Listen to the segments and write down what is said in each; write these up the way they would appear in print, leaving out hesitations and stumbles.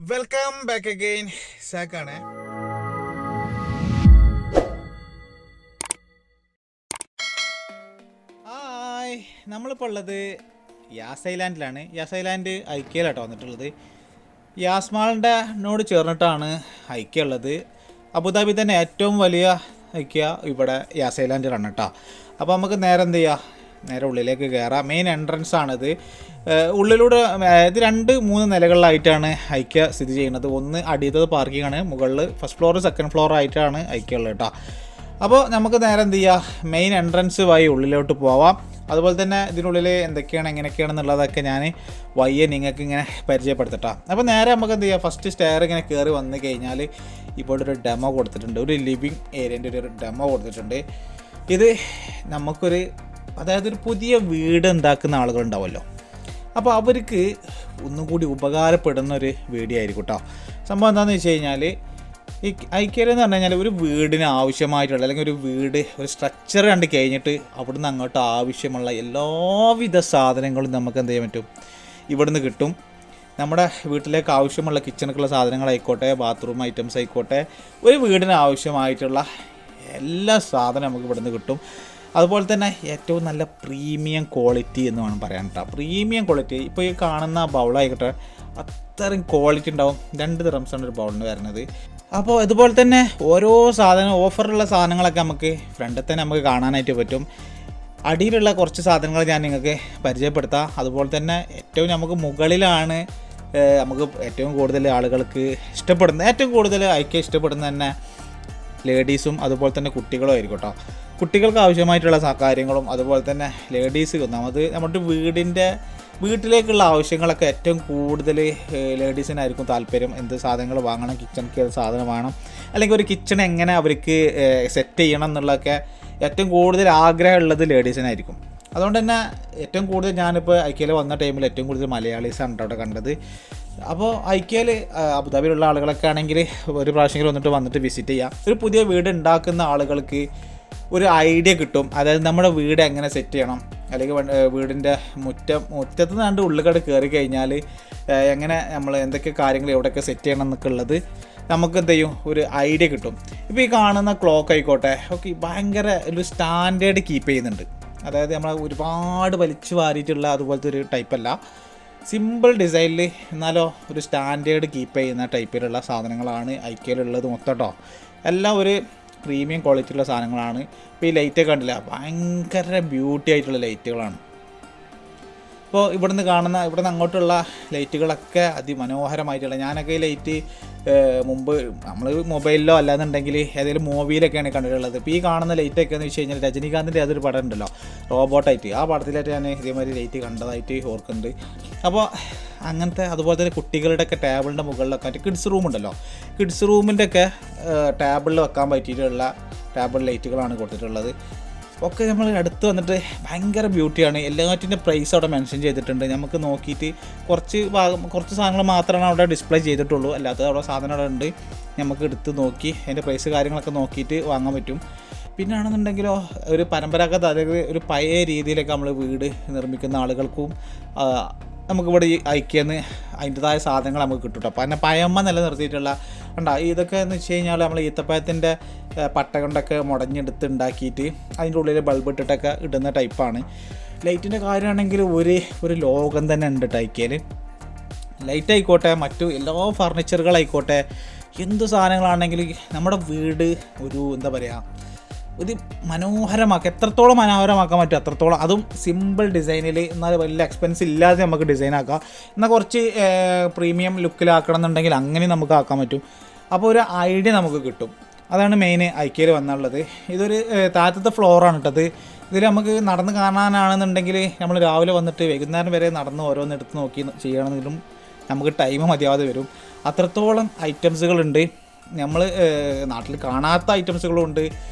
Welcome back again. സാക്കാണ്. Hi, നമ്മളിപ്പോൾ ഉള്ളത് യാസ് ഐലാൻഡിലാണ്. യാസ് ഐലാൻഡ് ഐക്യയിലാട്ടോ വന്നിട്ടുള്ളത്. യാസ് മാളിൻ്റെ നോട് ചേർന്നിട്ടാണ് ഐക്യ ഉള്ളത്. അബുദാബി തന്നെ ഏറ്റവും വലിയ ഐക്യ ഇവിടെ യാസ് ഐലാൻഡിലാണ് കേട്ടോ. അപ്പോൾ നമുക്ക് നേരെ എന്ത് ചെയ്യുക, നേരെ ഉള്ളിലേക്ക് കയറാം. മെയിൻ എൻട്രൻസ് ആണിത്. ഉള്ളിലൂടെ ഇത് 2-3 നിലകളിലായിട്ടാണ് ഐക്യ സ്ഥിതി ചെയ്യുന്നത്. ഒന്ന് അടിയത്തത് പാർക്കിംഗ് ആണ്, മുകളിൽ ഫസ്റ്റ് ഫ്ലോർ സെക്കൻഡ് ഫ്ലോർ ആയിട്ടാണ് ഐക്യ ഉള്ളത് കേട്ടോ. അപ്പോൾ നമുക്ക് നേരെ എന്ത് ചെയ്യുക, മെയിൻ എൻട്രൻസ് വഴി ഉള്ളിലോട്ട് പോവാം. അതുപോലെ തന്നെ ഇതിനുള്ളിൽ എന്തൊക്കെയാണ് എങ്ങനെയൊക്കെയാണെന്നുള്ളതൊക്കെ ഞാൻ വയ്യെ നിങ്ങൾക്ക് ഇങ്ങനെ പരിചയപ്പെടുത്തട്ടോ. അപ്പോൾ നേരെ നമുക്ക് എന്ത് ചെയ്യുക, ഫസ്റ്റ് സ്റ്റെയർ ഇങ്ങനെ കയറി വന്നു കഴിഞ്ഞാൽ ഇപ്പോൾ ഒരു ഡെമോ കൊടുത്തിട്ടുണ്ട്. ഒരു ലിവിങ് ഏരിയൻ്റെ ഒരു ഡെമോ കൊടുത്തിട്ടുണ്ട്. ഇത് നമുക്കൊരു ഒരു പുതിയ വീട് ഉണ്ടാക്കുന്ന ആളുകളുണ്ടാവുമല്ലോ, അപ്പോൾ അവർക്ക് ഒന്നും കൂടി ഉപകാരപ്പെടുന്ന ഒരു വീഡിയോ ആയിരിക്കും കേട്ടോ. സംഭവം എന്താണെന്ന് വെച്ച് കഴിഞ്ഞാൽ, ഈ ഐക്യയിൽ എന്ന് പറഞ്ഞു കഴിഞ്ഞാൽ ഒരു വീടിന് ആവശ്യമായിട്ടുള്ള അല്ലെങ്കിൽ ഒരു വീട് ഒരു സ്ട്രക്ചർ കണ്ട് കഴിഞ്ഞിട്ട് അവിടുന്ന് അങ്ങോട്ട് ആവശ്യമുള്ള എല്ലാവിധ സാധനങ്ങളും നമുക്ക് എന്ത് ചെയ്യാൻ പറ്റും, ഇവിടുന്ന് കിട്ടും. നമ്മുടെ വീട്ടിലേക്ക് ആവശ്യമുള്ള കിച്ചണക്കുള്ള സാധനങ്ങളായിക്കോട്ടെ, ബാത്റൂം ഐറ്റംസ് ആയിക്കോട്ടെ, ഒരു വീടിന് ആവശ്യമായിട്ടുള്ള എല്ലാ സാധനവും നമുക്ക് ഇവിടുന്ന് കിട്ടും. അതുപോലെ തന്നെ ഏറ്റവും നല്ല പ്രീമിയം ക്വാളിറ്റി എന്ന് വേണം പറയാൻ കേട്ടോ. Premium quality. ഇപ്പോൾ ഈ കാണുന്ന ബൗളായിക്കോട്ടെ, അത്രയും ക്വാളിറ്റി ഉണ്ടാവും. 2 ദിറംസാണ് ഒരു ബൗളിന് വരുന്നത്. അപ്പോൾ ഇതുപോലെ തന്നെ ഓരോ സാധനം ഓഫറുള്ള സാധനങ്ങളൊക്കെ നമുക്ക് ഫ്രണ്ടിൽ തന്നെ നമുക്ക് കാണാനായിട്ട് പറ്റും. അടിയിലുള്ള കുറച്ച് സാധനങ്ങൾ ഞാൻ നിങ്ങൾക്ക് പരിചയപ്പെടുത്താം. അതുപോലെ തന്നെ ഏറ്റവും നമുക്ക് മുകളിലാണ് നമുക്ക് ഏറ്റവും കൂടുതൽ ആളുകൾക്ക് ഇഷ്ടപ്പെടുന്ന, ഏറ്റവും കൂടുതൽ ഐക്യം ഇഷ്ടപ്പെടുന്ന തന്നെ ലേഡീസും അതുപോലെ തന്നെ കുട്ടികളും ആയിരിക്കും കേട്ടോ. കുട്ടികൾക്ക് ആവശ്യമായിട്ടുള്ള കാര്യങ്ങളും അതുപോലെ തന്നെ ലേഡീസ് നമ്മുടെ വീട്ടിലേക്കുള്ള ആവശ്യങ്ങളൊക്കെ ഏറ്റവും കൂടുതൽ ലേഡീസിനായിരിക്കും താല്പര്യം. എന്ത് സാധനങ്ങൾ വാങ്ങണം, കിച്ചണിക്ക് ഏത് സാധനം വേണം, അല്ലെങ്കിൽ ഒരു കിച്ചൺ എങ്ങനെ അവർക്ക് സെറ്റ് ചെയ്യണം എന്നുള്ളതൊക്കെ ഏറ്റവും കൂടുതൽ ആഗ്രഹമുള്ളത് ലേഡീസിനായിരിക്കും. അതുകൊണ്ട് തന്നെ ഏറ്റവും കൂടുതൽ ഞാനിപ്പോൾ ഐക്യയിൽ വന്ന ടൈമിൽ ഏറ്റവും കൂടുതൽ മലയാളീസാണ് അവിടെ കണ്ടത്. അപ്പോൾ ഐക്യയിൽ അബുദാബിയിലുള്ള ആളുകളൊക്കെ ആണെങ്കിൽ ഒരു പ്രാവശ്യം വന്നിട്ട് വിസിറ്റ് ചെയ്യാം. ഒരു പുതിയ വീട് ഉണ്ടാക്കുന്ന ആളുകൾക്ക് ഒരു ഐഡിയ കിട്ടും. അതായത് നമ്മുടെ വീട് എങ്ങനെ സെറ്റ് ചെയ്യണം, അല്ലെങ്കിൽ വീടിൻ്റെ മുറ്റത്ത് നിന്നാണ്ട് ഉള്ളിക്കട് കയറി കഴിഞ്ഞാൽ എങ്ങനെ നമ്മൾ എന്തൊക്കെ കാര്യങ്ങൾ എവിടെയൊക്കെ സെറ്റ് ചെയ്യണം എന്നൊക്കെ ഉള്ളത് നമുക്ക് എന്ത് ചെയ്യും, ഒരു ഐഡിയ കിട്ടും. ഇപ്പോൾ ഈ കാണുന്ന ക്ലോക്ക് ആയിക്കോട്ടെ ഒക്കെ ഭയങ്കര ഒരു സ്റ്റാൻഡേർഡ് കീപ്പ് ചെയ്യുന്നുണ്ട്. അതായത് നമ്മൾ ഒരുപാട് വലിച്ചു വാരിയിട്ടുള്ള അതുപോലത്തെ ഒരു ടൈപ്പല്ല, സിമ്പിൾ ഡിസൈനിൽ എന്നാലോ ഒരു സ്റ്റാൻഡേർഡ് കീപ്പ് ചെയ്യുന്ന ടൈപ്പിലുള്ള സാധനങ്ങളാണ് ഐക്യയിലുള്ളത് മൊത്തം കേട്ടോ. എല്ലാം ഒരു പ്രീമിയം ക്വാളിറ്റിയുള്ള സാധനങ്ങളാണ്. ഇപ്പോൾ ഈ ലൈറ്റൊക്കെ കണ്ടില്ല, ഭയങ്കര ബ്യൂട്ടി ആയിട്ടുള്ള ലൈറ്റുകളാണ്. ഇപ്പോൾ ഇവിടുന്ന് അങ്ങോട്ടുള്ള ലൈറ്റുകളൊക്കെ അതിമനോഹരമായിട്ടുള്ള, ഞാനൊക്കെ ഈ ലൈറ്റ് മുമ്പ് നമ്മൾ മൊബൈലിലോ അല്ലാന്നുണ്ടെങ്കിൽ ഏതെങ്കിലും മൂവിയിലൊക്കെയാണ് കണ്ടിട്ടുള്ളത്. ഇപ്പോൾ ഈ കാണുന്ന ലൈറ്റൊക്കെ എന്ന് വെച്ച് കഴിഞ്ഞാൽ രജനീകാന്തിൻ്റെ അതൊരു പടം ഉണ്ടല്ലോ, റോബോട്ടായിട്ട്, ആ പടത്തിലായിട്ട് ഞാൻ ഇതേമാതിരി ലൈറ്റ് കണ്ടതായിട്ട് ഓർക്കുന്നുണ്ട്. അപ്പോൾ അങ്ങനത്തെ അതുപോലെ തന്നെ കുട്ടികളുടെയൊക്കെ ടേബിളിൻ്റെ മുകളിലൊക്കെ ആയിട്ട് കിഡ്സ് റൂം ഉണ്ടല്ലോ, കിഡ്സ് റൂമിൻ്റെ ഒക്കെ ടേബിളിൽ വെക്കാൻ പറ്റിയിട്ടുള്ള ടേബിൾ ലൈറ്റുകളാണ് കൊടുത്തിട്ടുള്ളത്. ഒക്കെ നമ്മൾ അടുത്ത് വന്നിട്ട് ഭയങ്കര ബ്യൂട്ടിയാണ്. എല്ലാറ്റിൻ്റെ പ്രൈസ് അവിടെ മെൻഷൻ ചെയ്തിട്ടുണ്ട്. നമുക്ക് നോക്കിയിട്ട് കുറച്ച് സാധനങ്ങൾ മാത്രമാണ് അവിടെ ഡിസ്പ്ലേ ചെയ്തിട്ടുള്ളൂ, അല്ലാത്തത് അവിടെ സാധനം അവിടെ ഉണ്ട്. നമുക്ക് എടുത്ത് നോക്കി അതിൻ്റെ പ്രൈസ് കാര്യങ്ങളൊക്കെ നോക്കിയിട്ട് വാങ്ങാൻ പറ്റും. പിന്നെ ആണെന്നുണ്ടെങ്കിലോ ഒരു പരമ്പരാഗത, അതായത് ഒരു പഴയ രീതിയിലൊക്കെ നമ്മൾ വീട് നിർമ്മിക്കുന്ന ആളുകൾക്കും നമുക്കിവിടെ ഈ ഐക്യന്ന് അതിൻ്റെതായ സാധനങ്ങൾ നമുക്ക് കിട്ടും കേട്ടോ. പിന്നെ പഴമ നിലനിർത്തിയിട്ടുള്ള ഇതൊക്കെ എന്ന് വെച്ച് കഴിഞ്ഞാൽ നമ്മൾ ഈത്തപ്പഴത്തിൻ്റെ പട്ട കൊണ്ടൊക്കെ മുടഞ്ഞെടുത്ത് ഉണ്ടാക്കിയിട്ട് അതിൻ്റെ ഉള്ളിൽ ബൾബ് ഇട്ടിട്ടൊക്കെ ഇടുന്ന ടൈപ്പാണ്. ലൈറ്റിൻ്റെ കാര്യമാണെങ്കിൽ ഒരു ലോകം തന്നെ ഉണ്ട് ഐക്യയിൽ. ലൈറ്റ് ആയിക്കോട്ടെ, മറ്റു എല്ലാ ഫർണിച്ചറുകളായിക്കോട്ടെ, എന്ത് സാധനങ്ങളാണെങ്കിലും നമ്മുടെ വീട് ഒരു ഇത് എത്രത്തോളം മനോഹരമാക്കാൻ പറ്റും അത്രത്തോളം. അതും സിമ്പിൾ ഡിസൈനിൽ, എന്നാൽ വലിയ എക്സ്പെൻസ് ഇല്ലാതെ നമുക്ക് ഡിസൈനാക്കാം. എന്നാൽ കുറച്ച് പ്രീമിയം ലുക്കിലാക്കണം എന്നുണ്ടെങ്കിൽ അങ്ങനെ നമുക്ക് ആക്കാൻ പറ്റും. അപ്പോൾ ഒരു ഐഡിയ നമുക്ക് കിട്ടും. അതാണ് മെയിൻ ഐക്യയിൽ വന്നുള്ളത്. ഇതൊരു താഴത്തെ ഫ്ലോറാണ് കേട്ടത്. ഇതിൽ നമുക്ക് നടന്ന് കാണാനാണെന്നുണ്ടെങ്കിൽ നമ്മൾ രാവിലെ വന്നിട്ട് വൈകുന്നേരം വരെ നടന്ന് ഓരോന്ന് എടുത്ത് നോക്കി ചെയ്യണമെങ്കിലും നമുക്ക് ടൈം മതിയാവാതെ വരും. അത്രത്തോളം ഐറ്റംസുകളുണ്ട്. നമ്മൾ നാട്ടിൽ കാണാത്ത ഐറ്റംസുകളും ഉണ്ട്.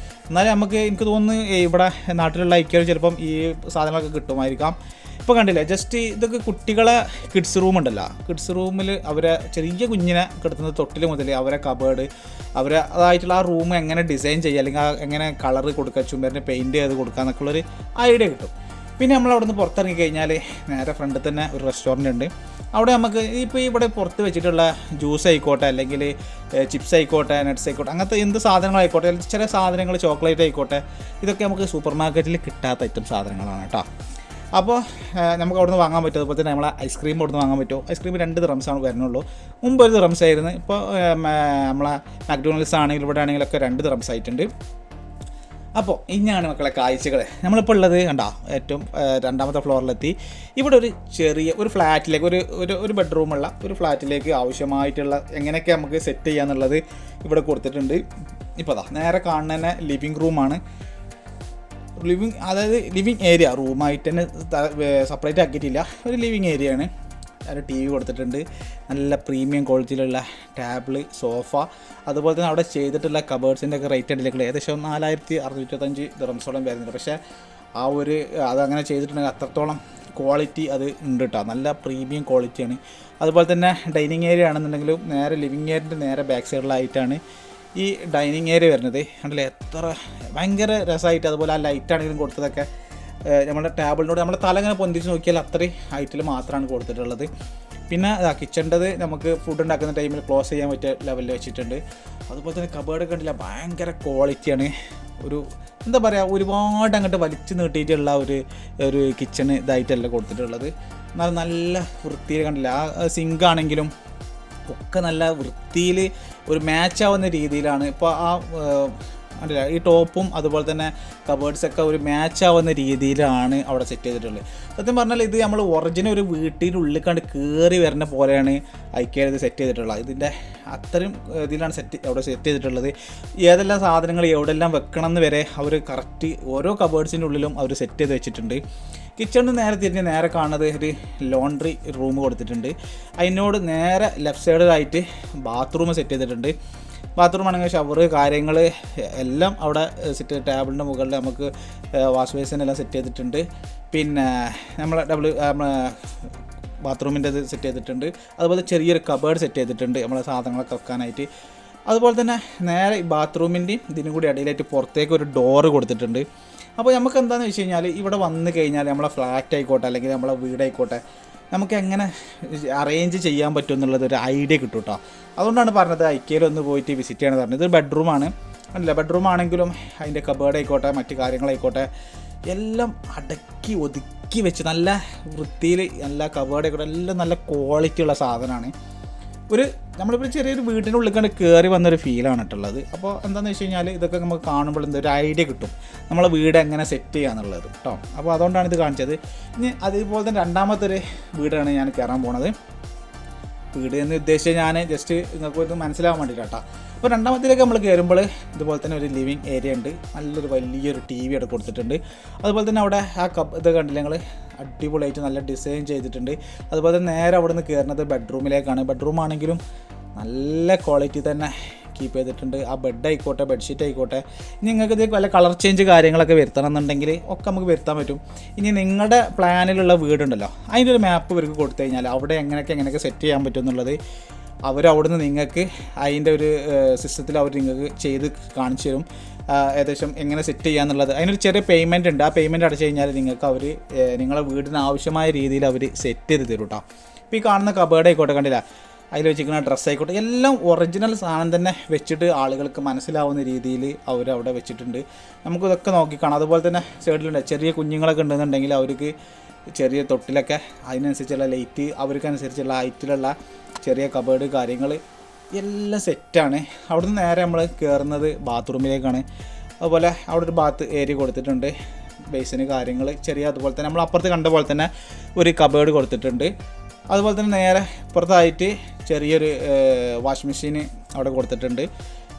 എന്നാലും എനിക്ക് തോന്നുന്നു ഇവിടെ നാട്ടിലുള്ള ഐക്യം ചിലപ്പം ഈ സാധനങ്ങളൊക്കെ കിട്ടുമായിരിക്കാം. ഇപ്പോൾ കണ്ടില്ലേ, ജസ്റ്റ് ഇതൊക്കെ കുട്ടികളെ കിഡ്സ് റൂം ഉണ്ടല്ലോ, കിഡ്സ് റൂമിൽ അവരെ ചെറിയ കുഞ്ഞിനെ കിടത്തുന്നത് തൊട്ടിൽ മുതൽ അവരെ കബേർഡ്, അതായിട്ടുള്ള ആ റൂം എങ്ങനെ ഡിസൈൻ ചെയ്യുക, അല്ലെങ്കിൽ എങ്ങനെ കളർ കൊടുക്കുക, ചുമരിന് പെയിൻറ്റ് ചെയ്ത് കൊടുക്കുക എന്നൊക്കെയുള്ളൊരു ഐഡിയ കിട്ടും. പിന്നെ നമ്മൾ അവിടെ നിന്ന് പുറത്തിറങ്ങി കഴിഞ്ഞാൽ നേരെ ഫ്രണ്ടിൽ തന്നെ ഒരു റെസ്റ്റോറൻറ്റ് ഉണ്ട്. അവിടെ നമുക്ക് ഇപ്പോൾ ഇവിടെ പുറത്ത് വെച്ചിട്ടുള്ള ജ്യൂസ് ആയിക്കോട്ടെ, അല്ലെങ്കിൽ ചിപ്സ് ആയിക്കോട്ടെ, നട്ട്സ് ആയിക്കോട്ടെ, അങ്ങനത്തെ എന്ത് സാധനങ്ങളായിക്കോട്ടെ, ചില സാധനങ്ങൾ ചോക്ലേറ്റ് ആയിക്കോട്ടെ, ഇതൊക്കെ നമുക്ക് സൂപ്പർ മാർക്കറ്റിൽ കിട്ടാത്ത ഐറ്റം സാധനങ്ങളാണ് കേട്ടോ. അപ്പോൾ നമുക്ക് അവിടെ നിന്ന് വാങ്ങാൻ പറ്റും. അതുപോലെ തന്നെ നമ്മളെ ഐസ്ക്രീം അവിടെ നിന്ന് വാങ്ങാൻ പറ്റുമോ? ഐസ്ക്രീം 2 ദിറംസാണ് വരുന്നുള്ളൂ. മുമ്പ് 1 ദിറംസ് ആയിരുന്നു. ഇപ്പോൾ നമ്മളെ മക്ഡൊണാൾഡ്സ് ആണെങ്കിലും ഇവിടെ ആണെങ്കിലൊക്കെ 2 ദിറംസ് ആയിട്ടുണ്ട്. അപ്പോൾ ഇങ്ങനെയാണ് മക്കളെ കാഴ്ചകൾ. നമ്മളിപ്പോൾ ഉള്ളത് കണ്ടോ, ഏറ്റവും 2ാമത്തെ ഫ്ലോറിലെത്തി. ഇവിടെ ഒരു ചെറിയ ഒരു ഫ്ലാറ്റിലേക്ക് ഒരു ബെഡ്റൂമുള്ള ഒരു ഫ്ലാറ്റിലേക്ക് ആവശ്യമായിട്ടുള്ള എങ്ങനെയൊക്കെ നമുക്ക് സെറ്റ് ചെയ്യാന്നുള്ളത് ഇവിടെ കൊടുത്തിട്ടുണ്ട്. ഇപ്പോൾ അതാ നേരെ കാണുന്ന തന്നെ ലിവിങ് റൂമാണ്. അതായത് ലിവിങ് ഏരിയ, റൂമായിട്ട് തന്നെ സെപ്പറേറ്റ് ആക്കിയിട്ടില്ല, ഒരു ലിവിങ് ഏരിയയാണ്. ഒരു TV കൊടുത്തിട്ടുണ്ട്, നല്ല പ്രീമിയം ക്വാളിറ്റിയിലുള്ള ടേബിള്, സോഫ, അതുപോലെ തന്നെ അവിടെ ചെയ്തിട്ടുള്ള കബേർഡ്സിൻ്റെ ഒക്കെ റേറ്റ് ഉണ്ടെങ്കിൽ ഏകദേശം 4625 ദിറംസോളം വരുന്നുണ്ട്. പക്ഷേ അതങ്ങനെ ചെയ്തിട്ടുണ്ടെങ്കിൽ അത്രത്തോളം ക്വാളിറ്റി അത് ഉണ്ട് കേട്ടോ, നല്ല പ്രീമിയം ക്വാളിറ്റിയാണ്. അതുപോലെ തന്നെ ഡൈനിങ് ഏരിയ ആണെന്നുണ്ടെങ്കിലും നേരെ ലിവിങ് ഏരിയൻ്റെ നേരെ ബാക്ക് സൈഡിലായിട്ടാണ് ഈ ഡൈനിങ് ഏരിയ വരുന്നത്. കണ്ടില്ലേ എത്ര ഭയങ്കര രസമായിട്ട്. അതുപോലെ ആ ലൈറ്റാണെങ്കിലും കൊടുത്തതൊക്കെ നമ്മുടെ ടേബിളിനോട് നമ്മുടെ തല ഇങ്ങനെ പൊന്തിച്ച് നോക്കിയാൽ അത്രയും ഹൈറ്റിൽ മാത്രമാണ് കൊടുത്തിട്ടുള്ളത്. പിന്നെ കിച്ചൻ്റെത് നമുക്ക് ഫുഡ് ഉണ്ടാക്കുന്ന ടൈമിൽ ക്ലോസ് ചെയ്യാൻ പറ്റിയ ലെവലിൽ വെച്ചിട്ടുണ്ട്. അതുപോലെ തന്നെ കബേർഡ് കണ്ടില്ല, ഭയങ്കര ക്വാളിറ്റിയാണ്. എന്താ പറയുക, ഒരുപാട് അങ്ങോട്ട് വലിച്ചു നീട്ടിയിട്ടുള്ള ഒരു കിച്ചണ് ഇതായിട്ടല്ല കൊടുത്തിട്ടുള്ളത്. എന്നാൽ നല്ല വൃത്തിയിൽ കണ്ടില്ല. ആ സിങ്കാണെങ്കിലും ഒക്കെ നല്ല വൃത്തിയിൽ ഒരു മാച്ചാവുന്ന രീതിയിലാണ്. ഇപ്പോൾ കണ്ടില്ല, ഈ ടോപ്പും അതുപോലെ തന്നെ കബേർഡ്സൊക്കെ ഒരു മാച്ചാവുന്ന രീതിയിലാണ് അവിടെ സെറ്റ് ചെയ്തിട്ടുള്ളത്. സത്യം പറഞ്ഞാൽ ഇത് നമ്മൾ ഒറിജിനൽ ഒരു വീട്ടിനുള്ളിൽ കണ്ട് കയറി വരുന്ന പോലെയാണ് IKEA ഇത് സെറ്റ് ചെയ്തിട്ടുള്ളത്. ഇതിൻ്റെ അത്രയും ഇതിലാണ് അവിടെ സെറ്റ് ചെയ്തിട്ടുള്ളത്. ഏതെല്ലാം സാധനങ്ങൾ എവിടെല്ലാം വെക്കണം എന്ന് വരെ അവർ കറക്റ്റ് ഓരോ കബേർഡ്സിൻ്റെ ഉള്ളിലും അവർ സെറ്റ് ചെയ്ത് വെച്ചിട്ടുണ്ട്. കിച്ചണിന് നേരെ കാണുന്നത് ഒരു ലോണ്ട്രി റൂം കൊടുത്തിട്ടുണ്ട്. അതിനോട് നേരെ ലെഫ്റ്റ് സൈഡിലായിട്ട് ബാത്റൂം സെറ്റ് ചെയ്തിട്ടുണ്ട്. ബാത്റൂം ആണെങ്കിൽ ഷവർ കാര്യങ്ങൾ എല്ലാം അവിടെ സെറ്റ്, ടേബിളിൻ്റെ മുകളിൽ നമുക്ക് വാഷ് ബേസിനെല്ലാം സെറ്റ് ചെയ്തിട്ടുണ്ട്. പിന്നെ നമ്മളെ ബാത്റൂമിൻ്റെ ഇത് സെറ്റ് ചെയ്തിട്ടുണ്ട്. അതുപോലെ ചെറിയൊരു കബേർഡ് സെറ്റ് ചെയ്തിട്ടുണ്ട് നമ്മളെ സാധനങ്ങളൊക്കെ വെക്കാനായിട്ട്. അതുപോലെ തന്നെ നേരെ ഈ ബാത്റൂമിൻ്റെയും ഇതിനും കൂടി ഇടയിലായിട്ട് പുറത്തേക്ക് ഒരു ഡോറ് കൊടുത്തിട്ടുണ്ട്. അപ്പോൾ നമുക്ക് എന്താണെന്ന് വെച്ച് കഴിഞ്ഞാൽ ഇവിടെ വന്നു കഴിഞ്ഞാൽ നമ്മളെ ഫ്ലാറ്റ് ആയിക്കോട്ടെ, അല്ലെങ്കിൽ നമ്മളെ വീടായിക്കോട്ടെ, നമുക്ക് എങ്ങനെ അറേഞ്ച് ചെയ്യാൻ പറ്റും എന്നുള്ളത് ഒരു ഐഡിയ കിട്ടും കേട്ടോ. അതുകൊണ്ടാണ് പറഞ്ഞത് IKEA ഒന്ന് പോയിട്ട് വിസിറ്റ് ചെയ്യണമെന്ന് പറഞ്ഞത്. ഇത് ബെഡ്റൂമാണ്, അല്ല ബെഡ്റൂം ആണെങ്കിലും അതിൻ്റെ കബേർഡ് ആയിക്കോട്ടെ, മറ്റു കാര്യങ്ങളായിക്കോട്ടെ, എല്ലാം അടക്കി ഒതുക്കി വെച്ച് നല്ല വൃത്തിയിൽ, നല്ല കബേർഡ് ആയിക്കോട്ടെ, എല്ലാം നല്ല ക്വാളിറ്റി ഉള്ള സാധനമാണ്. നമ്മളിപ്പോൾ ചെറിയൊരു വീടിൻ്റെ ഉള്ളിൽ കണ്ട് കയറി വന്നൊരു ഫീലാണ് കേട്ടുള്ളത്. അപ്പോൾ എന്താണെന്ന് വെച്ച് കഴിഞ്ഞാൽ ഇതൊക്കെ നമുക്ക് കാണുമ്പോൾ എന്തൊരു ഐഡിയ കിട്ടും, നമ്മളെ വീട് എങ്ങനെ സെറ്റ് ചെയ്യാന്നുള്ളത് കേട്ടോ. അപ്പോൾ അതുകൊണ്ടാണ് ഇത് കാണിച്ചത്. ഇനി അതേപോലെ തന്നെ 2ാമത്തെ വീടാണ് ഞാൻ കയറാൻ പോണത്. വീട് എന്ന് ഉദ്ദേശിച്ച് ഞാൻ ജസ്റ്റ് നിങ്ങൾക്ക് ഇത് മനസ്സിലാവാൻ വേണ്ടിയിട്ട് കേട്ടോ. അപ്പോൾ 2ാമത്തേക്ക് നമ്മൾ കയറുമ്പോൾ ഇതുപോലെ തന്നെ ഒരു ലിവിങ് ഏരിയ ഉണ്ട്, നല്ലൊരു വലിയൊരു TV അവിടെ കൊടുത്തിട്ടുണ്ട്. അതുപോലെ തന്നെ അവിടെ ആ ഇത് കണ്ടില്ല നിങ്ങൾ, അടിപൊളിയായിട്ട് നല്ല ഡിസൈൻ ചെയ്തിട്ടുണ്ട്. അതുപോലെ തന്നെ നേരെ അവിടെ നിന്ന് കയറുന്നത് ബെഡ്റൂമിലേക്കാണ്. ബെഡ്റൂം ആണെങ്കിലും നല്ല ക്വാളിറ്റി തന്നെ കീപ്പ് ചെയ്തിട്ടുണ്ട്. ആ ബെഡ് ആയിക്കോട്ടെ, ബെഡ്ഷീറ്റ് ആയിക്കോട്ടെ, നിങ്ങൾക്ക് ഇത് വല്ല കളർ ചേഞ്ച് കാര്യങ്ങളൊക്കെ വരുത്തണം എന്നുണ്ടെങ്കിൽ ഒക്കെ നമുക്ക് വരുത്താൻ പറ്റും. ഇനി നിങ്ങളുടെ പ്ലാനിലുള്ള വീടുണ്ടല്ലോ, അതിൻ്റെ ഒരു മാപ്പ് ഇവർക്ക് കൊടുത്തു കഴിഞ്ഞാൽ അവിടെ എങ്ങനെയൊക്കെ സെറ്റ് ചെയ്യാൻ പറ്റും എന്നുള്ളത് അവരവിടുന്ന് നിങ്ങൾക്ക് അതിൻ്റെ ഒരു സിസ്റ്റത്തിൽ അവർ നിങ്ങൾക്ക് ചെയ്ത് കാണിച്ചു തരും. ഏകദേശം എങ്ങനെ സെറ്റ് ചെയ്യാന്നുള്ളത് അതിനൊരു ചെറിയ പേയ്മെൻറ്റ് ഉണ്ട്. ആ പേയ്മെൻറ്റ് അടച്ചു കഴിഞ്ഞാൽ നിങ്ങൾക്ക് അവർ നിങ്ങളെ വീടിന് ആവശ്യമായ രീതിയിൽ അവർ സെറ്റ് ചെയ്ത് തരും കേട്ടോ. ഇപ്പോൾ ഈ കാണുന്ന കബേർഡ് ആയിക്കോട്ടെ, കണ്ടില്ല, അതിൽ വെച്ചിരിക്കുന്ന ഡ്രസ്സ് ആയിക്കോട്ടെ, എല്ലാം ഒറിജിനൽ സാധനം തന്നെ വെച്ചിട്ട് ആളുകൾക്ക് മനസ്സിലാവുന്ന രീതിയിൽ അവരവിടെ വെച്ചിട്ടുണ്ട്. നമുക്കിതൊക്കെ നോക്കിക്കാണാം. അതുപോലെ തന്നെ സൈഡിലുണ്ട് ചെറിയ കുഞ്ഞുങ്ങളൊക്കെ ഉണ്ടെന്നുണ്ടെങ്കിൽ അവർക്ക് ചെറിയ തൊട്ടിലൊക്കെ അതിനനുസരിച്ചുള്ള ലൈറ്റ്, അവർക്കനുസരിച്ചുള്ള ഹൈറ്റിലുള്ള ചെറിയ കബേർഡ് കാര്യങ്ങൾ എല്ലാം സെറ്റാണ്. അവിടുന്ന് നേരെ നമ്മൾ കയറുന്നത് ബാത്റൂമിലേക്കാണ്. അതുപോലെ അവിടെ ഒരു ബാത്ത് ഏരിയ കൊടുത്തിട്ടുണ്ട്, ബേസിന് കാര്യങ്ങൾ ചെറിയ. അതുപോലെ തന്നെ നമ്മൾ അപ്പുറത്ത് കണ്ട പോലെ തന്നെ ഒരു കബേർഡ് കൊടുത്തിട്ടുണ്ട്. അതുപോലെ തന്നെ നേരെ പുറത്തായിട്ട് ചെറിയൊരു വാഷ് മെഷീന് അവിടെ കൊടുത്തിട്ടുണ്ട്.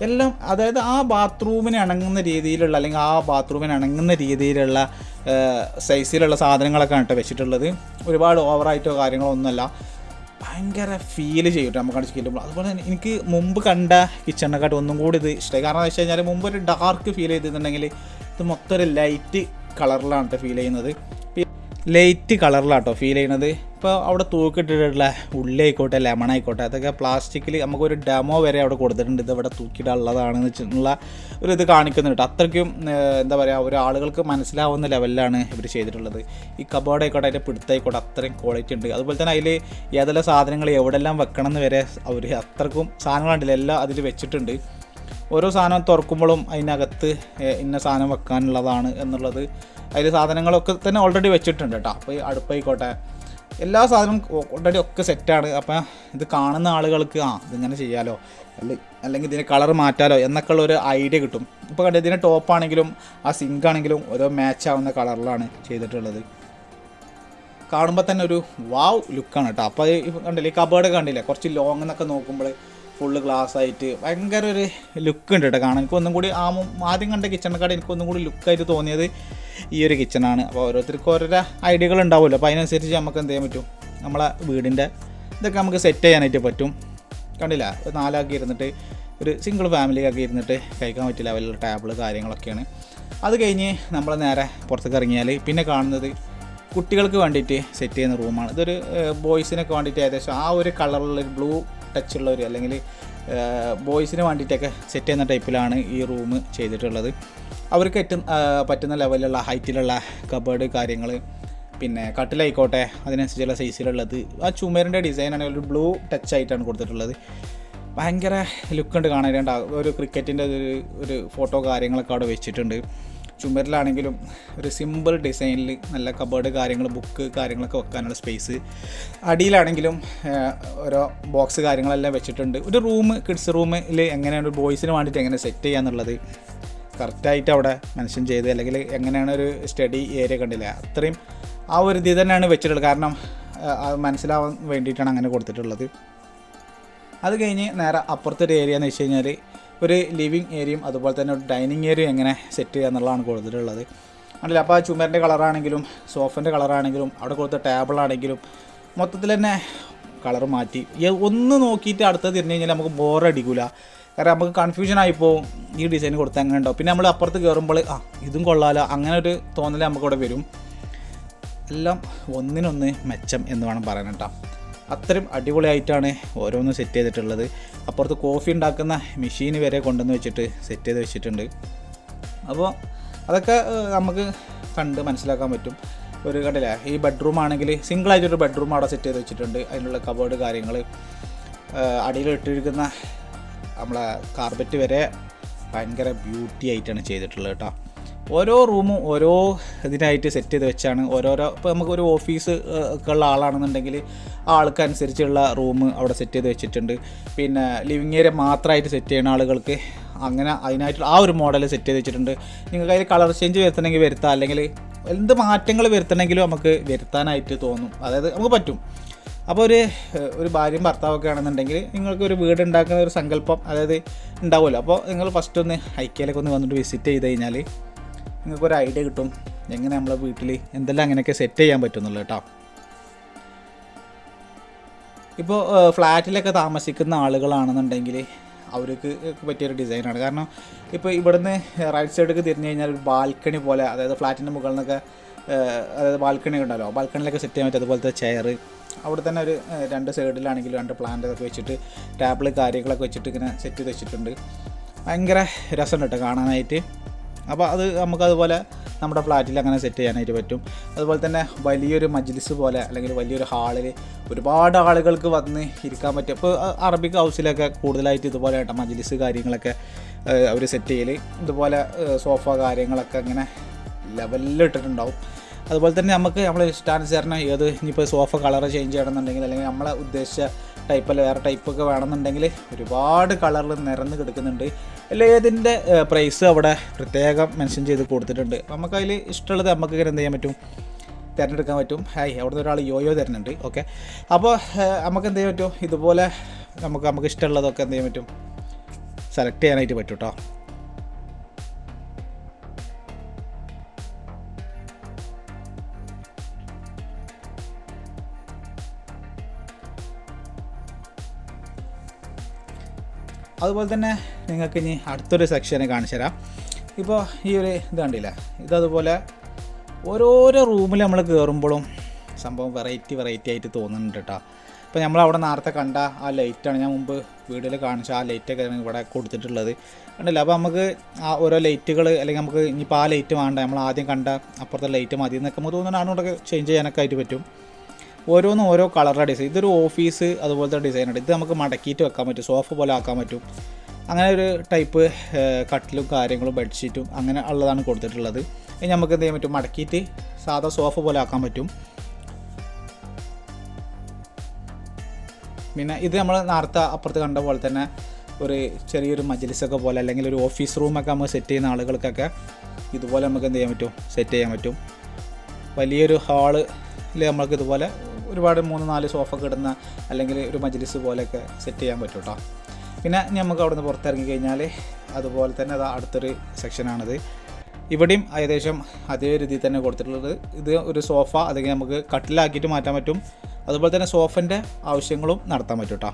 എല്ലാം അതായത് ആ ബാത്റൂമിന് ഇണങ്ങുന്ന രീതിയിലുള്ള, അല്ലെങ്കിൽ ആ ബാത്റൂമിന് ഇണങ്ങുന്ന രീതിയിലുള്ള സൈസിലുള്ള സാധനങ്ങളൊക്കെയാണ് കേട്ടോ വെച്ചിട്ടുള്ളത്. ഒരുപാട് ഓവറായിട്ടോ കാര്യങ്ങളോ ഒന്നുമല്ല, ഭയങ്കര ഫീല് ചെയ്യും നമുക്ക് കണ്ടിച്ച് കിട്ടുമ്പോൾ. അതുപോലെ തന്നെ എനിക്ക് മുമ്പ് കണ്ട കിച്ചണിനെക്കാട്ടും ഒന്നും കൂടി ഇത് ഇഷ്ടമായി. കാരണം എന്ന് വെച്ച് കഴിഞ്ഞാൽ മുമ്പ് ഒരു ഡാർക്ക് ഫീൽ ചെയ്തിട്ടുണ്ടെങ്കിൽ ഇത് മൊത്തം ഒരു ലൈറ്റ് കളറിലാണ് കേട്ടോ ഫീൽ ചെയ്യുന്നത്. ലൈറ്റ് കളറിലാട്ടോ ഫീൽ ചെയ്യുന്നത്. ഇപ്പോൾ അവിടെ തൂക്കിയിട്ടിട്ടുള്ള ഉള്ളി ആയിക്കോട്ടെ ലെമൺ ആയിക്കോട്ടെ അതൊക്കെ പ്ലാസ്റ്റിക്കിൽ നമുക്കൊരു ഡെമോ വരെ അവിടെ കൊടുത്തിട്ടുണ്ട്, ഇത് ഇവിടെ തൂക്കിയിട്ടുള്ളതാണെന്ന് വെച്ചിട്ടുള്ള ഒരു ഇത് കാണിക്കുന്നുണ്ട്. അത്രയ്ക്കും എന്താ പറയുക, ഒരു ആളുകൾക്ക് മനസ്സിലാവുന്ന ലെവലിലാണ് ഇവർ ചെയ്തിട്ടുള്ളത്. ഈ കബോർഡ് ആയിക്കോട്ടെ അതിൻ്റെ പിടുത്തായിക്കോട്ടെ അത്രയും ക്വാളിറ്റി ഉണ്ട്. അതുപോലെ തന്നെ അതിൽ ഏതെല്ലാം സാധനങ്ങൾ എവിടെല്ലാം വെക്കണം എന്ന് വരെ അവർ അത്രക്കും സാധനങ്ങളുണ്ടല്ലോ എല്ലാം അതിൽ വെച്ചിട്ടുണ്ട്. ഓരോ സാധനം തുറക്കുമ്പോഴും അതിനകത്ത് ഇന്ന സാധനം വെക്കാനുള്ളതാണ് എന്നുള്ളത് അതിൽ സാധനങ്ങളൊക്കെ തന്നെ ഓൾറെഡി വെച്ചിട്ടുണ്ട് കേട്ടോ. അപ്പോൾ ഈ അടുപ്പായിക്കോട്ടെ എല്ലാ സാധനവും ഓൾറെഡി ഒക്കെ സെറ്റാണ്. അപ്പം ഇത് കാണുന്ന ആളുകൾക്ക് ഇതിങ്ങനെ ചെയ്യാലോ അല്ലെങ്കിൽ ഇതിന് കളർ മാറ്റാലോ എന്നൊക്കെയുള്ള ഒരു ഐഡിയ കിട്ടും. ഇപ്പോൾ കണ്ടത് ഇതിൻ്റെ ടോപ്പാണെങ്കിലും ആ സിങ്ക് ആണെങ്കിലും ഓരോ മാച്ച് ആവുന്ന കളറിലാണ് ചെയ്തിട്ടുള്ളത്. കാണുമ്പോൾ തന്നെ ഒരു വാവ് ലുക്കാണ് കേട്ടോ. അപ്പോൾ കണ്ടില്ലേ ഈ കബേർഡ് കണ്ടില്ലേ, കുറച്ച് ലോങ് എന്നൊക്കെ നോക്കുമ്പോൾ ഫുള്ള് ഗ്ലാസ് ആയിട്ട് ഭയങ്കര ഒരു ലുക്ക് ഉണ്ട് കേട്ടോ കാണാൻ. എനിക്കൊന്നും കൂടി ആദ്യം കണ്ട കിച്ചണിനെക്കാട് എനിക്കൊന്നും കൂടി ലുക്കായിട്ട് തോന്നിയത് ഈ ഒരു കിച്ചണാണ്. അപ്പോൾ ഓരോരുത്തർക്കും ഓരോരോ ഐഡിയകൾ ഉണ്ടാവുമല്ലോ, അപ്പോൾ അതിനനുസരിച്ച് നമുക്ക് എന്ത് ചെയ്യാൻ പറ്റും, നമ്മളെ വീടിൻ്റെ ഇതൊക്കെ നമുക്ക് സെറ്റ് ചെയ്യാനായിട്ട് പറ്റും. കണ്ടില്ല, 4 ആക്കി ഇരുന്നിട്ട് ഒരു സിംഗിൾ ഫാമിലിയൊക്കെ ഇരുന്നിട്ട് കഴിക്കാൻ പറ്റിയ ലെവലുള്ള ടേബിൾ കാര്യങ്ങളൊക്കെയാണ്. അത് കഴിഞ്ഞ് നമ്മൾ നേരെ പുറത്തേക്ക് ഇറങ്ങിയാൽ പിന്നെ കാണുന്നത് കുട്ടികൾക്ക് വേണ്ടിയിട്ട് സെറ്റ് ചെയ്യുന്ന റൂമാണ്. ഇതൊരു ബോയ്സിനൊക്കെ വേണ്ടിയിട്ട് ഏകദേശം ആ ഒരു കളറുള്ളൊരു ബ്ലൂ ടച്ചുള്ളവർ അല്ലെങ്കിൽ ബോയ്സിന് വേണ്ടിയിട്ടൊക്കെ സെറ്റ് ചെയ്യുന്ന ടൈപ്പിലാണ് ഈ റൂം ചെയ്തിട്ടുള്ളത്. അവർക്ക് പറ്റുന്ന ലെവലിലുള്ള ഹൈറ്റിലുള്ള കബേർഡ് കാര്യങ്ങൾ, പിന്നെ കട്ടിലായിക്കോട്ടെ അതിനനുസരിച്ചുള്ള സൈസിലുള്ളത്. ആ ചുമരിൻ്റെ ഡിസൈനാണെങ്കിൽ ഒരു ബ്ലൂ ടച്ച് ആയിട്ടാണ് കൊടുത്തിട്ടുള്ളത്. ഭയങ്കര ലുക്കുണ്ട് കാണാനായിട്ട്. ഒരു ക്രിക്കറ്റിൻ്റെ ഒരു ഫോട്ടോ കാര്യങ്ങളൊക്കെ അവിടെ വെച്ചിട്ടുണ്ട്. ചുമരിലാണെങ്കിലും ഒരു സിമ്പിൾ ഡിസൈനിൽ നല്ല കബേർഡ് കാര്യങ്ങൾ, ബുക്ക് കാര്യങ്ങളൊക്കെ വെക്കാനുള്ള സ്പേസ്. അടിയിലാണെങ്കിലും ഓരോ ബോക്സ് കാര്യങ്ങളെല്ലാം വെച്ചിട്ടുണ്ട്. ഒരു റൂം, കിഡ്സ് റൂമിൽ എങ്ങനെയാണ് ബോയ്സിന് വേണ്ടിയിട്ട് എങ്ങനെ സെറ്റ് ചെയ്യാന്നുള്ളത് കറക്റ്റായിട്ട് അവിടെ മെൻഷൻ ചെയ്ത്, അല്ലെങ്കിൽ എങ്ങനെയാണ് ഒരു സ്റ്റഡി ഏരിയ കണ്ടില്ല അത്രയും ആ ഒരു ഇത് തന്നെയാണ് വെച്ചിട്ടുള്ളത്. കാരണം അത് മനസ്സിലാവാൻ വേണ്ടിയിട്ടാണ് അങ്ങനെ കൊടുത്തിട്ടുള്ളത്. അത് കഴിഞ്ഞ് നേരെ അപ്പുറത്തൊരു ഏരിയ എന്ന് വെച്ച് കഴിഞ്ഞാൽ ഒരു ലിവിങ് ഏരിയയും അതുപോലെ തന്നെ ഒരു ഡൈനിങ് ഏരിയയും എങ്ങനെ സെറ്റ് ചെയ്യുക എന്നുള്ളതാണ് കൊടുത്തിട്ടുള്ളത്. അല്ല അപ്പോൾ ആ ചുമരിൻ്റെ കളറാണെങ്കിലും സോഫൻ്റെ കളറാണെങ്കിലും അവിടെ കൊടുത്ത ടേബിളാണെങ്കിലും മൊത്തത്തിൽ തന്നെ കളർ മാറ്റി. ഒന്ന് നോക്കിയിട്ട് അടുത്തത് തിരിഞ്ഞ് കഴിഞ്ഞാൽ നമുക്ക് ബോറടിക്കില്ല. കാരണം നമുക്ക് കൺഫ്യൂഷൻ ആയിപ്പോവും, ഈ ഡിസൈൻ കൊടുത്താൽ അങ്ങനെ ഉണ്ടാവും. പിന്നെ നമ്മൾ അപ്പുറത്ത് കയറുമ്പോൾ ഇതും കൊള്ളാലോ അങ്ങനെ ഒരു തോന്നൽ നമുക്കിവിടെ വരും. എല്ലാം ഒന്നിനൊന്ന് മെച്ചം എന്ന് വേണം പറയാൻ കേട്ടോ. അത്രയും അടിപൊളിയായിട്ടാണ് ഓരോന്നും സെറ്റ് ചെയ്തിട്ടുള്ളത്. അപ്പുറത്ത് കോഫി ഉണ്ടാക്കുന്ന മെഷീൻ വരെ കൊണ്ടുവന്ന് വെച്ചിട്ട് സെറ്റ് ചെയ്ത് വെച്ചിട്ടുണ്ട്. അപ്പോൾ അതൊക്കെ നമുക്ക് കണ്ട് മനസ്സിലാക്കാൻ പറ്റും. ഒരു കണ്ടില്ലേ, ഈ ബെഡ്റൂം ആണെങ്കിൽ സിംഗിളായിട്ടൊരു ബെഡ്റൂം അവിടെ സെറ്റ് ചെയ്ത് വെച്ചിട്ടുണ്ട്. അതിനുള്ള കബേർഡ് കാര്യങ്ങൾ, അടിയിലിട്ടിരിക്കുന്ന നമ്മളെ കാർപ്പറ്റ് വരെ ഭയങ്കര ബ്യൂട്ടി ആയിട്ടാണ് ചെയ്തിട്ടുള്ളത് കേട്ടോ. ഓരോ റൂമും ഓരോ ഇതിനായിട്ട് സെറ്റ് ചെയ്ത് വെച്ചാണ് ഓരോരോ. ഇപ്പോൾ നമുക്കൊരു ഓഫീസ് ഒക്കെ ഉള്ള ആളാണെന്നുണ്ടെങ്കിൽ ആ ആൾക്കനുസരിച്ചുള്ള റൂം അവിടെ സെറ്റ് ചെയ്ത് വെച്ചിട്ടുണ്ട്. പിന്നെ ലിവിങ് ഏരിയ മാത്രമായിട്ട് സെറ്റ് ചെയ്യുന്ന ആളുകൾക്ക് അങ്ങനെ അതിനായിട്ട് ആ ഒരു മോഡൽ സെറ്റ് ചെയ്ത് വെച്ചിട്ടുണ്ട്. നിങ്ങൾക്ക് അതിൽ കളർ ചേഞ്ച് വരുത്തണമെങ്കിൽ വരുത്താം, അല്ലെങ്കിൽ എന്ത് മാറ്റങ്ങൾ വരുത്തണമെങ്കിലും നമുക്ക് വരുത്താനായിട്ട് തോന്നും, അതായത് നമുക്ക് പറ്റും. അപ്പോൾ ഒരു ഭാര്യയും ഭർത്താവൊക്കെ ആണെന്നുണ്ടെങ്കിൽ നിങ്ങൾക്ക് ഒരു വീട് ഉണ്ടാക്കുന്ന ഒരു സങ്കല്പം അതായത് ഉണ്ടാവുമല്ലോ. അപ്പോൾ നിങ്ങൾ ഫസ്റ്റ് ഒന്ന് ഐക്യയിലൊക്കെ ഒന്ന് വന്നിട്ട് വിസിറ്റ് ചെയ്ത് കഴിഞ്ഞാൽ നിങ്ങൾക്കൊരു ഐഡിയ കിട്ടും എങ്ങനെ നമ്മളെ വീട്ടിൽ എന്തെല്ലാം അങ്ങനെയൊക്കെ സെറ്റ് ചെയ്യാൻ പറ്റുന്നുള്ളൂ കേട്ടോ. ഇപ്പോൾ ഫ്ലാറ്റിലൊക്കെ താമസിക്കുന്ന ആളുകളാണെന്നുണ്ടെങ്കിൽ അവർക്ക് പറ്റിയൊരു ഡിസൈനാണ്. കാരണം ഇപ്പോൾ ഇവിടുന്ന് റൈറ്റ് സൈഡിലേക്ക് തിരിഞ്ഞ് കഴിഞ്ഞാൽ ഒരു ബാൽക്കണി പോലെ, അതായത് ഫ്ലാറ്റിൻ്റെ മുകളിൽ നിന്നൊക്കെ അതായത് ബാൽക്കണി ഉണ്ടല്ലോ, ബാൽക്കണിയിലൊക്കെ സെറ്റ് ചെയ്യാൻ പറ്റും. അതുപോലത്തെ ചെയർ അവിടെ തന്നെ ഒരു 2 സൈഡിലാണെങ്കിലും 2 പ്ലാന്റൊക്കെ വെച്ചിട്ട് ടേബിൾ കാര്യങ്ങളൊക്കെ വെച്ചിട്ട് ഇങ്ങനെ സെറ്റ് ചെയ്ത് വെച്ചിട്ടുണ്ട്. ഭയങ്കര രസമുണ്ട് കേട്ടോ കാണാനായിട്ട്. അപ്പോൾ അത് നമുക്കതുപോലെ നമ്മുടെ ഫ്ലാറ്റിൽ അങ്ങനെ സെറ്റ് ചെയ്യാനായിട്ട് പറ്റും. അതുപോലെ തന്നെ വലിയൊരു മജ്ലിസ് പോലെ അല്ലെങ്കിൽ വലിയൊരു ഹാളിൽ ഒരുപാട് ആളുകൾക്ക് വന്ന് ഇരിക്കാൻ പറ്റും. ഇപ്പോൾ അറബിക് ഹൗസിലൊക്കെ കൂടുതലായിട്ട് ഇതുപോലെ കേട്ടോ മജ്ലിസ് കാര്യങ്ങളൊക്കെ അവർ സെറ്റ് ചെയ്യൽ. ഇതുപോലെ സോഫ കാര്യങ്ങളൊക്കെ ഇങ്ങനെ ലെവലിലിട്ടിട്ടുണ്ടാവും. അതുപോലെ തന്നെ നമുക്ക് നമ്മളെ ഇഷ്ടാനുസരണം ഏത് ഇനിയിപ്പോൾ സോഫ കളർ ചേഞ്ച് ചെയ്യണമെന്നുണ്ടെങ്കിൽ അല്ലെങ്കിൽ നമ്മളെ ഉദ്ദേശിച്ച ടൈപ്പല്ല വേറെ ടൈപ്പൊക്കെ വേണമെന്നുണ്ടെങ്കിൽ ഒരുപാട് കളറിൽ നിരന്ന് കിടക്കുന്നുണ്ട്. അല്ല ഏതിൻ്റെ പ്രൈസ് അവിടെ പ്രത്യേകം മെൻഷൻ ചെയ്ത് കൊടുത്തിട്ടുണ്ട്. നമുക്കതിൽ ഇഷ്ടമുള്ളത് നമുക്ക് ഇങ്ങനെ എന്ത് ചെയ്യാൻ പറ്റും, തിരഞ്ഞെടുക്കാൻ പറ്റും. അവിടുന്ന് ഒരാൾ യോയോ തരുന്നുണ്ട്. ഓക്കെ, അപ്പോൾ നമുക്ക് എന്ത് ചെയ്യാൻ പറ്റും, ഇതുപോലെ നമുക്ക് ഇഷ്ടമുള്ളതൊക്കെ എന്ത് ചെയ്യാൻ പറ്റും, സെലക്ട് ചെയ്യാനായിട്ട് പറ്റും കേട്ടോ. അതുപോലെ തന്നെ നിങ്ങൾക്ക് ഇനി അടുത്തൊരു സെക്ഷനെ കാണിച്ചു തരാം. ഇപ്പോൾ ഈ ഒരു ഇത് കണ്ടില്ല, ഇതതുപോലെ ഓരോരോ റൂമിൽ നമ്മൾ കയറുമ്പോഴും സംഭവം വെറൈറ്റി ആയിട്ട് തോന്നുന്നുണ്ട് കേട്ടോ. ഇപ്പോൾ നമ്മളവിടെ നേരത്തെ കണ്ട ആ ലൈറ്റാണ് ഞാൻ മുമ്പ് വീഡിയോയിൽ കാണിച്ച ആ ലൈറ്റൊക്കെയാണ് ഇവിടെ കൊടുത്തിട്ടുള്ളത് കണ്ടില്ല. അപ്പോൾ നമുക്ക് ആ ഓരോ ലൈറ്റുകൾ അല്ലെങ്കിൽ നമുക്ക് ഇനിയിപ്പോൾ ആ ലൈറ്റ് വേണ്ട, നമ്മൾ ആദ്യം കണ്ട അപ്പുറത്തെ ലൈറ്റ് മതി എന്നൊക്കെ നമുക്ക് തോന്നുന്നുണ്ട്, അതിനോടൊക്കെ ചേഞ്ച് ചെയ്യാനൊക്കെ ആയിട്ട് പറ്റും. ഓരോന്നും ഓരോ കളറുടെ ഡിസൈൻ. ഇതൊരു ഓഫീസ് അതുപോലത്തെ ഡിസൈനുണ്ട്. ഇത് നമുക്ക് മടക്കിയിട്ട് വെക്കാൻ പറ്റും, സോഫ പോലെ ആക്കാൻ പറ്റും. അങ്ങനെ ഒരു ടൈപ്പ് കട്ടിലും കാര്യങ്ങളും ബെഡ്ഷീറ്റും അങ്ങനെ ഉള്ളതാണ് കൊടുത്തിട്ടുള്ളത്. ഇനി നമുക്ക് എന്ത് ചെയ്യാൻ പറ്റും, മടക്കിയിട്ട് സാധാ സോഫ പോലെ ആക്കാൻ പറ്റും. പിന്നെ ഇത് നമ്മൾ നേരത്തെ അപ്പുറത്ത് കണ്ട പോലെ തന്നെ ഒരു ചെറിയൊരു മജ്ലിസൊക്കെ പോലെ അല്ലെങ്കിൽ ഒരു ഓഫീസ് റൂമൊക്കെ നമ്മൾ സെറ്റ് ചെയ്യുന്ന ആളുകൾക്കൊക്കെ ഇതുപോലെ നമുക്ക് എന്ത് ചെയ്യാൻ പറ്റും, സെറ്റ് ചെയ്യാൻ പറ്റും. വലിയൊരു ഹാളിൽ നമ്മൾക്ക് ഇതുപോലെ ഒരുപാട് 3-4 സോഫ കിടുന്ന അല്ലെങ്കിൽ ഒരു മജ്ലിസ് പോലെയൊക്കെ സെറ്റ് ചെയ്യാൻ പറ്റും കേട്ടോ. പിന്നെ നമുക്ക് അവിടെ നിന്ന് പുറത്തിറങ്ങി കഴിഞ്ഞാൽ അതുപോലെ തന്നെ അത് അടുത്തൊരു സെക്ഷനാണിത്. ഇവിടെയും ഏകദേശം അതേ രീതിയിൽ തന്നെ കൊടുത്തിട്ടുള്ളത്. ഇത് ഒരു സോഫ അല്ലെങ്കിൽ നമുക്ക് കട്ടിലാക്കിയിട്ട് മാറ്റാൻ പറ്റും. അതുപോലെ തന്നെ സോഫൻ്റെ ആവശ്യങ്ങളും നടത്താൻ പറ്റും കേട്ടോ.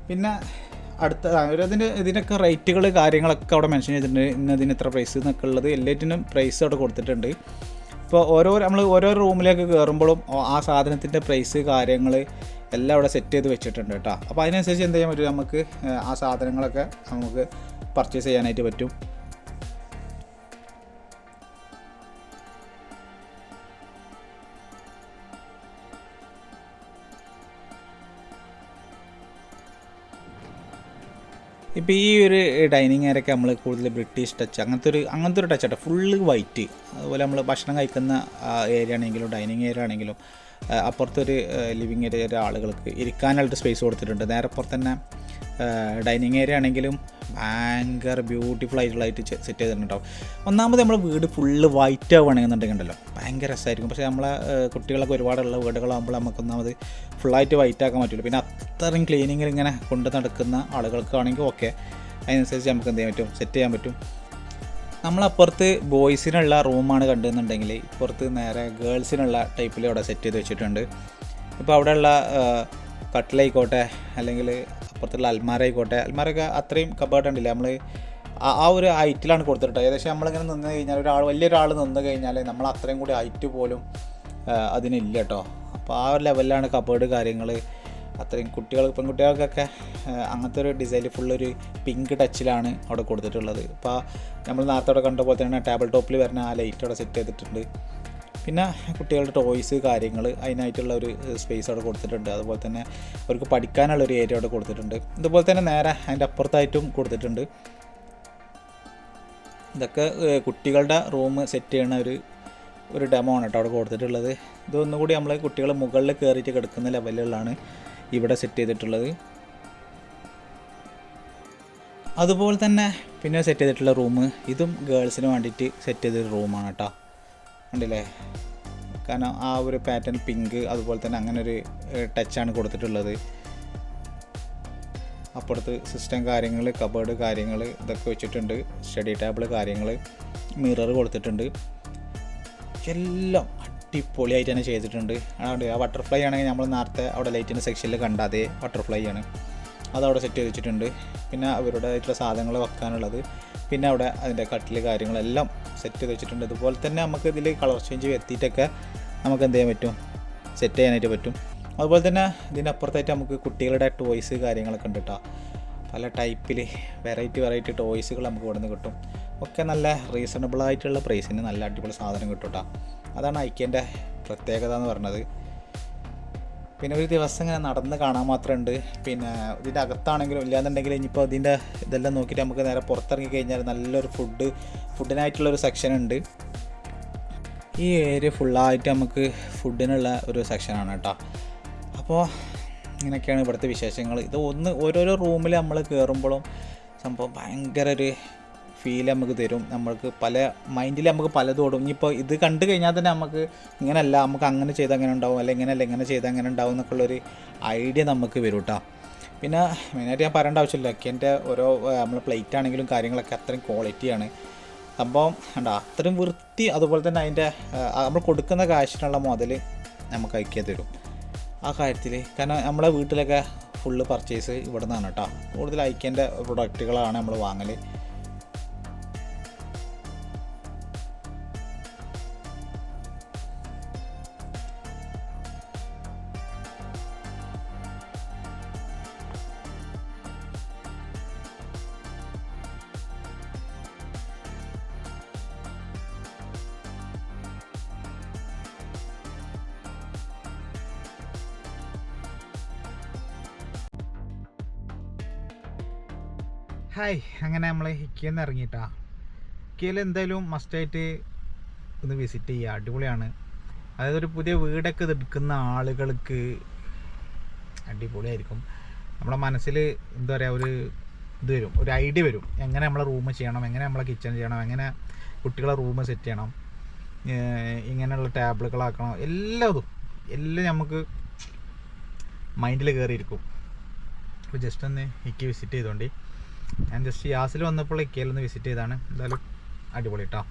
പിന്നെ ഇതിനൊക്കെ റേറ്റുകൾ കാര്യങ്ങളൊക്കെ അവിടെ മെൻഷൻ ചെയ്തിട്ടുണ്ട്. ഇന്നതിന് എത്ര പ്രൈസ് എന്നൊക്കെ ഉള്ളത് എല്ലാറ്റിനും പ്രൈസ് അവിടെ കൊടുത്തിട്ടുണ്ട്. ഇപ്പോൾ നമ്മൾ ഓരോ റൂമിലേക്ക് കയറുമ്പോഴും ആ സാധനത്തിൻ്റെ പ്രൈസ് കാര്യങ്ങൾ എല്ലാം അവിടെ സെറ്റ് ചെയ്ത് വെച്ചിട്ടുണ്ട് കേട്ടോ. അപ്പോൾ അതിനനുസരിച്ച് എന്ത് ചെയ്യാൻ പറ്റും, നമുക്ക് ആ സാധനങ്ങളൊക്കെ നമുക്ക് പർച്ചേസ് ചെയ്യാനായിട്ട് പറ്റും. ഇപ്പോൾ ഈ ഒരു ഡൈനിങ് ഏരിയയൊക്കെ നമ്മൾ കൂടുതൽ ബ്രിട്ടീഷ് ടച്ച് അങ്ങനത്തെ ഒരു ടച്ച് ആട്ടോ. Full white. അതുപോലെ നമ്മൾ ഭക്ഷണം കഴിക്കുന്ന ഏരിയ ആണെങ്കിലും ഡൈനിങ് ഏരിയ ആണെങ്കിലും അപ്പുറത്തൊരു ലിവിങ് ഏരിയ ആളുകൾക്ക് ഇരിക്കാനായിട്ട് സ്പേസ് കൊടുത്തിട്ടുണ്ട്. നേരെ അപ്പുറത്ത് തന്നെ ഡൈനിങ് ഏരിയ ആണെങ്കിലും ഭയങ്കര ബ്യൂട്ടിഫുൾ ആയിട്ടുള്ളതായിട്ട് സെറ്റ് ചെയ്തിട്ടുണ്ടാവും. ഒന്നാമത് നമ്മുടെ വീട് ഫുള്ള് വൈറ്റ് ആവുകയാണെന്നുണ്ടെങ്കിലോ ഭയങ്കര രസമായിരിക്കും. പക്ഷേ നമ്മളെ കുട്ടികളൊക്കെ ഒരുപാടുള്ള വീടുകളാകുമ്പോൾ നമുക്ക് ഒന്നാമത് ഫുള്ളായിട്ട് വൈറ്റ് ആക്കാൻ പറ്റില്ല. പിന്നെ അത്രയും ക്ലീനിങ്ങിൽ ഇങ്ങനെ കൊണ്ട് നടക്കുന്ന ആളുകൾക്കാണെങ്കിൽ ഓക്കെ, അതിനനുസരിച്ച് നമുക്ക് എന്ത് ചെയ്യാൻ പറ്റും, സെറ്റ് ചെയ്യാൻ പറ്റും. നമ്മളപ്പുറത്ത് ബോയ്സിനുള്ള റൂമാണ് കണ്ടെന്നുണ്ടെങ്കിൽ ഇപ്പുറത്ത് നേരെ ഗേൾസിനുള്ള ടൈപ്പിൽ അവിടെ സെറ്റ് ചെയ്ത് വെച്ചിട്ടുണ്ട്. ഇപ്പോൾ അവിടെയുള്ള കട്ടിലായിക്കോട്ടെ അല്ലെങ്കിൽ അപ്പുറത്തുള്ള അൽമാരായിക്കോട്ടെ, അൽമാരൊക്കെ അത്രയും കബേർഡ് ഉണ്ടല്ലേ, നമ്മൾ ആ ഒരു ഹൈറ്റിലാണ് കൊടുത്തിട്ട്. ഏകദേശം നമ്മളിങ്ങനെ നിന്ന് കഴിഞ്ഞാൽ വലിയൊരാൾ നിന്ന് കഴിഞ്ഞാൽ നമ്മൾ അത്രയും കൂടി ഹൈറ്റ് പോലും അതിനില്ല കേട്ടോ. അപ്പോൾ ആ ഒരു ലെവലിലാണ് കബേർഡ് കാര്യങ്ങൾ അത്രയും. പെൺകുട്ടികൾക്കൊക്കെ അങ്ങനത്തെ ഒരു ഡിസൈൻ ഫുള്ളൊരു പിങ്ക് ടച്ചിലാണ് അവിടെ കൊടുത്തിട്ടുള്ളത്. ഇപ്പോൾ നമ്മൾ നേരത്തെ അവിടെ കണ്ട പോലെ തന്നെ ടേബിൾ ടോപ്പിൽ വരുന്ന ആ ലൈറ്റ് അവിടെ സെറ്റ് ചെയ്തിട്ടുണ്ട്. പിന്നെ കുട്ടികളുടെ ടോയ്സ് കാര്യങ്ങൾ അതിനായിട്ടുള്ള ഒരു സ്പേസ് അവിടെ കൊടുത്തിട്ടുണ്ട്. അതുപോലെ തന്നെ അവർക്ക് പഠിക്കാനുള്ളൊരു ഏരിയ അവിടെ കൊടുത്തിട്ടുണ്ട്. ഇതുപോലെ തന്നെ നേരെ അതിൻ്റെ അപ്പുറത്തായിട്ടും കൊടുത്തിട്ടുണ്ട്. ഇതൊക്കെ കുട്ടികളുടെ റൂം സെറ്റ് ചെയ്യുന്ന ഒരു ഡെമോ ആണ് കേട്ടോ അവിടെ കൊടുത്തിട്ടുള്ളത്. ഇതൊന്നുകൂടി നമ്മൾ കുട്ടികൾ മുകളിൽ കയറിയിട്ട് കിടക്കുന്ന ലെവലുകളാണ് ഇവിടെ സെറ്റ് ചെയ്തിട്ടുള്ളത്. അതുപോലെ തന്നെ പിന്നെ സെറ്റ് ചെയ്തിട്ടുള്ള റൂം ഇതും ഗേൾസിന് വേണ്ടിയിട്ട് സെറ്റ് ചെയ്തൊരു റൂമാണ് കേട്ടോ. കണ്ടില്ലേ, കാരണം ആ ഒരു പാറ്റേൺ പിങ്ക് അതുപോലെ തന്നെ അങ്ങനെ ഒരു ടച്ചാണ് കൊടുത്തിട്ടുള്ളത്. അപ്പുറത്ത് സിസ്റ്റം കാര്യങ്ങൾ, കബേർഡ് കാര്യങ്ങൾ ഇതൊക്കെ വെച്ചിട്ടുണ്ട്. സ്റ്റഡി ടേബിൾ കാര്യങ്ങൾ, മിറർ കൊടുത്തിട്ടുണ്ട്. എല്ലാം അടിപൊളിയായിട്ട് തന്നെ ചെയ്തിട്ടുണ്ട്. അതുകൊണ്ട് ആ ബട്ടർഫ്ലൈ ആണെങ്കിൽ നമ്മൾ നേരത്തെ അവിടെ ലൈറ്റിൻ്റെ സെക്ഷനിൽ കണ്ട അതേ ബട്ടർഫ്ലൈ ആണ്, അതവിടെ സെറ്റ് ചെയ്ത് വെച്ചിട്ടുണ്ട്. പിന്നെ അവരുടേതായിട്ടുള്ള സാധനങ്ങൾ വെക്കാനുള്ളത്, പിന്നെ അവിടെ അതിൻ്റെ കട്ടിൽ കാര്യങ്ങളെല്ലാം സെറ്റ് ചെയ്ത് വെച്ചിട്ടുണ്ട്. അതുപോലെ തന്നെ നമുക്ക് ഇതിൽ കളർ ചേഞ്ച് എത്തിയിട്ടൊക്കെ നമുക്ക് എന്ത് ചെയ്യാൻ പറ്റും, സെറ്റ് ചെയ്യാനായിട്ട് പറ്റും. അതുപോലെ തന്നെ ഇതിൻ്റെ അപ്പുറത്തായിട്ട് നമുക്ക് കുട്ടികളുടെ ടോയ്സ് കാര്യങ്ങളൊക്കെ ഉണ്ട് കേട്ടോ. പല ടൈപ്പിൽ വെറൈറ്റി ടോയ്സുകൾ നമുക്ക് ഇവിടെ നിന്ന് കിട്ടും. ഒക്കെ നല്ല റീസണബിളായിട്ടുള്ള പ്രൈസിന് നല്ല അടിപൊളി സാധനം കിട്ടും കേട്ടോ. അതാണ് ഐക്യൻ്റെ പ്രത്യേകത എന്ന് പറഞ്ഞത്. പിന്നെ ഒരു ദിവസം ഇങ്ങനെ നടന്ന് കാണാൻ മാത്രമുണ്ട്. പിന്നെ ഇതിൻ്റെ അകത്താണെങ്കിലും ഇല്ലാന്നുണ്ടെങ്കിൽ ഇനിയിപ്പോൾ ഇതിൻ്റെ ഇതെല്ലാം നോക്കിയിട്ട് നമുക്ക് നേരെ പുറത്തിറങ്ങി കഴിഞ്ഞാൽ നല്ലൊരു ഫുഡിനായിട്ടുള്ളൊരു സെക്ഷൻ ഉണ്ട്. ഈ ഏരിയ ഫുള്ളായിട്ട് നമുക്ക് ഫുഡിനുള്ള ഒരു സെക്ഷനാണ് കേട്ടോ. അപ്പോൾ ഇങ്ങനെയൊക്കെയാണ് ഇവിടുത്തെ വിശേഷങ്ങൾ. ഇത് ഓരോരോ റൂമിൽ നമ്മൾ കയറുമ്പോഴും സംഭവം ഭയങ്കര ഒരു ഫീൽ നമുക്ക് തരും. നമ്മൾക്ക് മൈൻഡിൽ നമുക്ക് പലതും ഓടും. ഇനിയിപ്പോൾ ഇത് കണ്ടു കഴിഞ്ഞാൽ തന്നെ നമുക്ക് ഇങ്ങനെയല്ല, നമുക്ക് അങ്ങനെ ചെയ്താൽ അങ്ങനെ ഉണ്ടാവും, അല്ലെങ്കിൽ ഇങ്ങനെയല്ല ഇങ്ങനെ ചെയ്താൽ അങ്ങനെ ഉണ്ടാവും എന്നൊക്കെയുള്ളൊരു ഐഡിയ നമുക്ക് വരും കേട്ടോ. പിന്നെ മെയിനായിട്ട് ഞാൻ പറയേണ്ട ആവശ്യമില്ല, എൻ്റെ ഓരോ നമ്മൾ പ്ലേറ്റ് ആണെങ്കിലും കാര്യങ്ങളൊക്കെ അത്രയും ക്വാളിറ്റിയാണ്. സംഭവം കണ്ടോ, അത്രയും വൃത്തി. അതുപോലെ തന്നെ അതിൻ്റെ നമ്മൾ കൊടുക്കുന്ന കാശിനുള്ള മുതൽ നമുക്ക് ഐക്യ തരും ആ കാര്യത്തിൽ. കാരണം നമ്മളെ വീട്ടിലൊക്കെ ഫുള്ള് പർച്ചേസ് ഇവിടെ നിന്നാണ് കേട്ടോ. കൂടുതൽ ഐക്യൻ്റെ പ്രൊഡക്റ്റുകളാണ് നമ്മൾ വാങ്ങൽ. ഹായ്, അങ്ങനെ നമ്മൾ ഇക്കയിൽ നിന്ന് ഇറങ്ങിയിട്ടാ. ഇക്കയിൽ എന്തായാലും മസ്റ്റായിട്ട് ഒന്ന് വിസിറ്റ് ചെയ്യുക, അടിപൊളിയാണ്. അതായത് ഒരു പുതിയ വീടൊക്കെ എടുക്കുന്ന ആളുകൾക്ക് അടിപൊളിയായിരിക്കും. നമ്മുടെ മനസ്സിൽ എന്താ പറയുക, ഒരു ഇത് വരും, ഒരു ഐഡിയ വരും, എങ്ങനെ നമ്മളെ റൂം ചെയ്യണം, എങ്ങനെ നമ്മളെ കിച്ചൺ ചെയ്യണം, എങ്ങനെ കുട്ടികളെ റൂം സെറ്റ് ചെയ്യണം, ഇങ്ങനെയുള്ള ടേബിളുകളാക്കണം, എല്ലാം നമുക്ക് മൈൻഡിൽ കയറിയിരിക്കും. അപ്പോൾ ജസ്റ്റ് ഒന്ന് ഇക്കി വിസിറ്റ് ചെയ്തോണ്ട്. ഞാൻ ജസ്റ്റ് യാസിൽ വന്നപ്പോൾ ഇക്കയിൽ ഒന്ന് വിസിറ്റ് ചെയ്താണ്. എന്തായാലും അടിപൊളി കേട്ടോ.